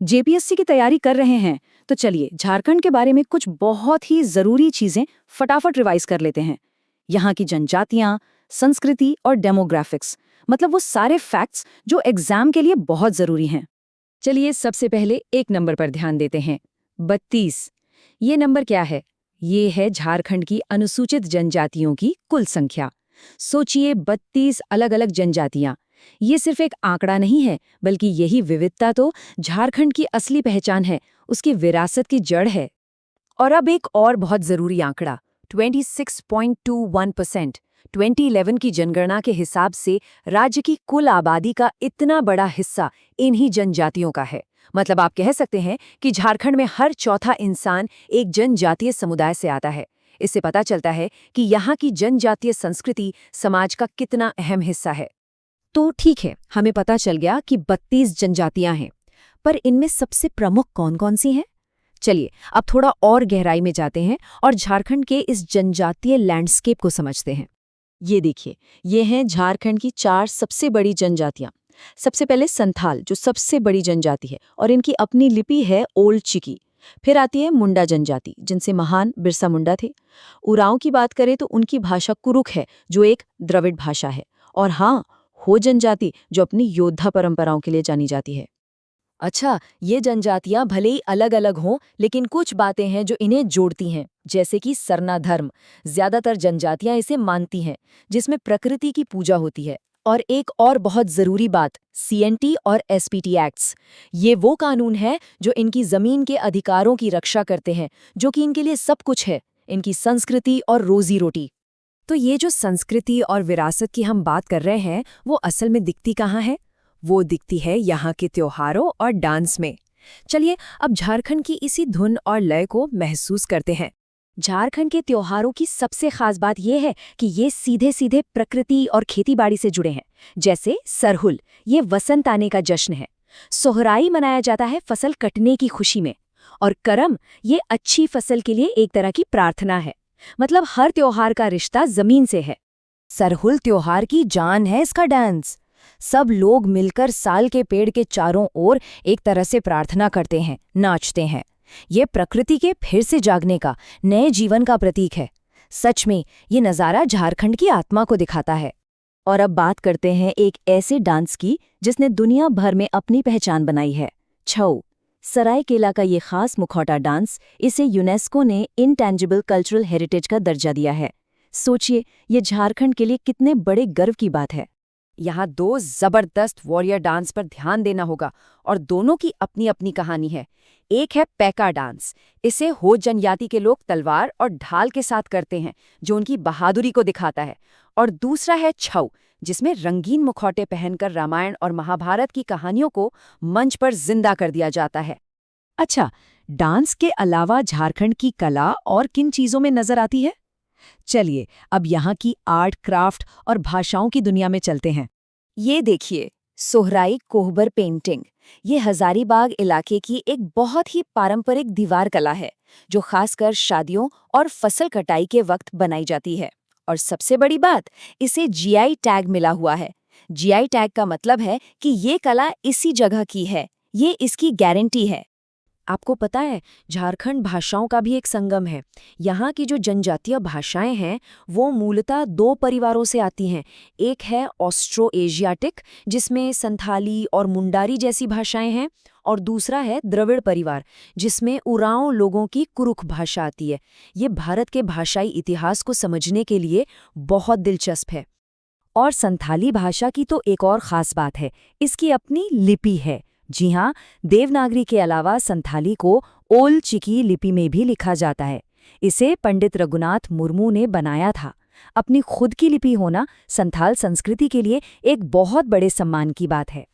JPSC की तैयारी कर रहे हैं तो चलिए झारखंड के बारे में कुछ बहुत ही जरूरी चीजें फटाफट रिवाइज कर लेते हैं। यहाँ की जनजातियां, संस्कृति और डेमोग्राफिक्स, मतलब वो सारे फैक्ट्स जो एग्जाम के लिए बहुत जरूरी हैं। चलिए सबसे पहले एक नंबर पर ध्यान देते हैं। 32। ये नंबर क्या है? ये है झारखंड की अनुसूचित जनजातियों की कुल संख्या। सोचिए 32 अलग अलग जनजातियां। ये सिर्फ एक आंकड़ा नहीं है, बल्कि यही विविधता तो झारखंड की असली पहचान है, उसकी विरासत की जड़ है। और अब एक और बहुत जरूरी आंकड़ा, 26.21%। 2011 की जनगणना के हिसाब से राज्य की कुल आबादी का इतना बड़ा हिस्सा इन्हीं जनजातियों का है। मतलब आप कह सकते हैं कि झारखंड में हर चौथा इंसान एक जनजातीय समुदाय से आता है। इससे पता चलता है कि यहाँ की जनजातीय संस्कृति समाज का कितना अहम हिस्सा है। तो ठीक है, हमें पता चल गया कि 32 जनजातियां हैं, पर इनमें सबसे प्रमुख कौन-कौन सी हैं? चलिए अब थोड़ा और गहराई में जाते हैं और झारखंड के इस जनजातीय लैंडस्केप को समझते हैं। ये देखिए, ये हैं झारखंड की 4 सबसे बड़ी जनजातियां। सबसे पहले संथाल, जो सबसे बड़ी जनजाति है और इनकी अपनी लिपि है ओल्ड चिकी। फिर आती है मुंडा जनजाति, जिनसे महान बिरसा मुंडा थे। उरांव की बात करें तो उनकी भाषा कुरुख है, जो एक द्रविड़ भाषा है। और हाँ, हो जनजाति, जो अपनी योद्धा परंपराओं के लिए जानी जाती है। अच्छा, ये जनजातियां भले ही अलग-अलग हों, लेकिन कुछ बातें हैं जो इन्हें जोड़ती हैं, जैसे कि सरना धर्म। ज्यादातर जनजातियां इसे मानती हैं, जिसमें प्रकृति की पूजा होती है। और एक और बहुत जरूरी बात, सीएनटी और एसपीटी एक्ट्स। ये वो कानून है जो इनकी जमीन के अधिकारों की रक्षा करते हैं, जो कि इनके लिए सब कुछ है, इनकी संस्कृति और रोजी रोटी। तो ये जो संस्कृति और विरासत की हम बात कर रहे हैं, वो असल में दिखती कहाँ है? वो दिखती है यहाँ के त्योहारों और डांस में। चलिए अब झारखंड की इसी धुन और लय को महसूस करते हैं। झारखंड के त्योहारों की सबसे खास बात यह है कि ये सीधे सीधे प्रकृति और खेतीबाड़ी से जुड़े हैं। जैसे सरहुल, ये वसंत आने का जश्न है। सोहराई मनाया जाता है फसल कटने की खुशी में। और करम, ये अच्छी फसल के लिए एक तरह की प्रार्थना है। मतलब हर त्योहार का रिश्ता जमीन से है। सरहुल त्योहार की जान है इसका डांस। सब लोग मिलकर साल के पेड़ के चारों ओर एक तरह से प्रार्थना करते हैं, नाचते हैं। ये प्रकृति के फिर से जागने का, नए जीवन का प्रतीक है। सच में ये नज़ारा झारखंड की आत्मा को दिखाता है। और अब बात करते हैं एक ऐसे डांस की जिसने दुनिया भर में अपनी पहचान बनाई है, छऊ। सरायकेला का ये खास मुखौटा डांस, इसे यूनेस्को ने इंटेंजिबल कल्चरल हेरिटेज का दर्जा दिया है। सोचिए, ये झारखंड के लिए कितने बड़े गर्व की बात है। यहाँ 2 जबरदस्त वॉरियर डांस पर ध्यान देना होगा, और दोनों की अपनी अपनी कहानी है। एक है पैका डांस। इसे हो जनजाति के लोग तलवार और ढाल के साथ करते हैं, जो उनकी बहादुरी को दिखाता है। और दूसरा है छऊ, जिसमें रंगीन मुखौटे पहनकर रामायण और महाभारत की कहानियों को मंच पर जिंदा कर दिया जाता है। अच्छा, डांस के अलावा झारखंड की कला और किन चीजों में नजर आती है? चलिए अब यहाँ की आर्ट, क्राफ्ट और भाषाओं की दुनिया में चलते हैं। ये देखिए, सोहराई कोहबर पेंटिंग। ये हजारीबाग इलाके की एक बहुत ही पारंपरिक दीवार कला है, जो खासकर शादियों और फसल कटाई के वक्त बनाई जाती है। और सबसे बड़ी बात, इसे जीआई टैग मिला हुआ है। जीआई टैग का मतलब है कि ये कला इसी जगह की है, ये इसकी गारंटी है। आपको पता है, झारखंड भाषाओं का भी एक संगम है। यहाँ की जो जनजातीय भाषाएं हैं, वो मूलतः 2 परिवारों से आती हैं। एक है ऑस्ट्रो एशियाटिक, जिसमें संथाली और मुंडारी जैसी भाषाएं हैं, और दूसरा है द्रविड़ परिवार, जिसमें उरांव लोगों की कुरुख भाषा आती है। ये भारत के भाषाई इतिहास को समझने के लिए बहुत दिलचस्प है। और संथाली भाषा की तो एक और खास बात है, इसकी अपनी लिपि है। जी हाँ, देवनागरी के अलावा संथाली को ओल चिकी लिपि में भी लिखा जाता है। इसे पंडित रघुनाथ मुर्मू ने बनाया था। अपनी खुद की लिपि होना संथाल संस्कृति के लिए एक बहुत बड़े सम्मान की बात है।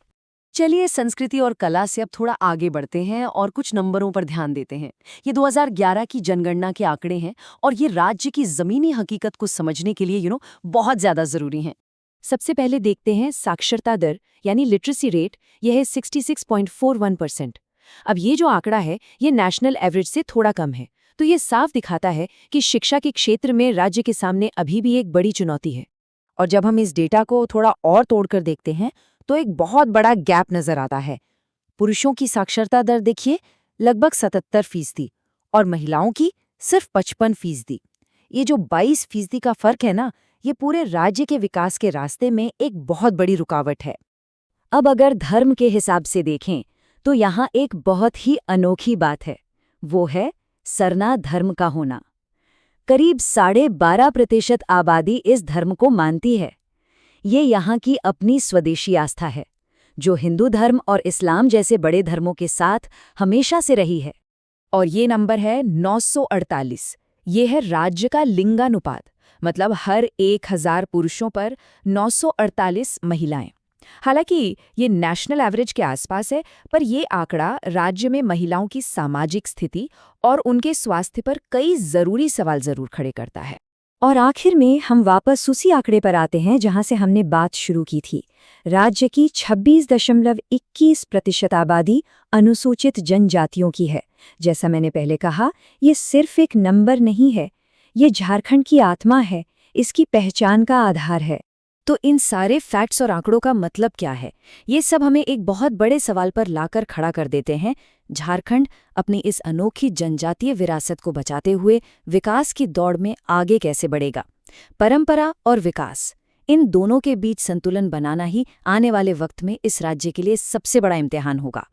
चलिए संस्कृति और कला से अब थोड़ा आगे बढ़ते हैं और कुछ नंबरों पर ध्यान देते हैं। ये 2011 की जनगणना के आंकड़े हैं, और ये राज्य की जमीनी हकीकत को समझने के लिए बहुत ज्यादा जरूरी हैं। सबसे पहले देखते हैं साक्षरता दर, यानी लिटरेसी रेट। यह है 66.41%। अब ये जो आंकड़ा है, ये नेशनल एवरेज से थोड़ा कम है। तो ये साफ दिखाता है कि शिक्षा के क्षेत्र में राज्य के सामने अभी भी एक बड़ी चुनौती है। और जब हम इस डेटा को थोड़ा और तोड़कर देखते हैं, तो एक बहुत बड़ा गैप नजर आता है। पुरुषों की साक्षरता दर देखिए, लगभग 77% और महिलाओं की सिर्फ 55%। ये जो 22% का फर्क है ना, ये पूरे राज्य के विकास के रास्ते में एक बहुत बड़ी रुकावट है। अब अगर धर्म के हिसाब से देखें तो यहाँ एक बहुत ही अनोखी बात है, वो है सरना धर्म का होना। करीब 12.5% आबादी इस धर्म को मानती है। ये यहाँ की अपनी स्वदेशी आस्था है, जो हिंदू धर्म और इस्लाम जैसे बड़े धर्मों के साथ हमेशा से रही है। और ये नंबर है 948। ये है राज्य का लिंगानुपात, मतलब हर 1000 पुरुषों पर 948 महिलाएं। हालांकि ये नेशनल एवरेज के आसपास है, पर ये आंकड़ा राज्य में महिलाओं की सामाजिक स्थिति और उनके स्वास्थ्य पर कई जरूरी सवाल जरूर खड़े करता है। और आखिर में हम वापस उसी आंकड़े पर आते हैं जहां से हमने बात शुरू की थी। राज्य की 26.21% आबादी अनुसूचित जनजातियों की है। जैसा मैंने पहले कहा, ये सिर्फ एक नंबर नहीं है, ये झारखंड की आत्मा है, इसकी पहचान का आधार है। तो इन सारे फैक्ट्स और आंकड़ों का मतलब क्या है? ये सब हमें एक बहुत बड़े सवाल पर लाकर खड़ा कर देते हैं। झारखंड अपनी इस अनोखी जनजातीय विरासत को बचाते हुए विकास की दौड़ में आगे कैसे बढ़ेगा? परंपरा और विकास, इन दोनों के बीच संतुलन बनाना ही आने वाले वक्त में इस राज्य के लिए सबसे बड़ा इम्तिहान होगा।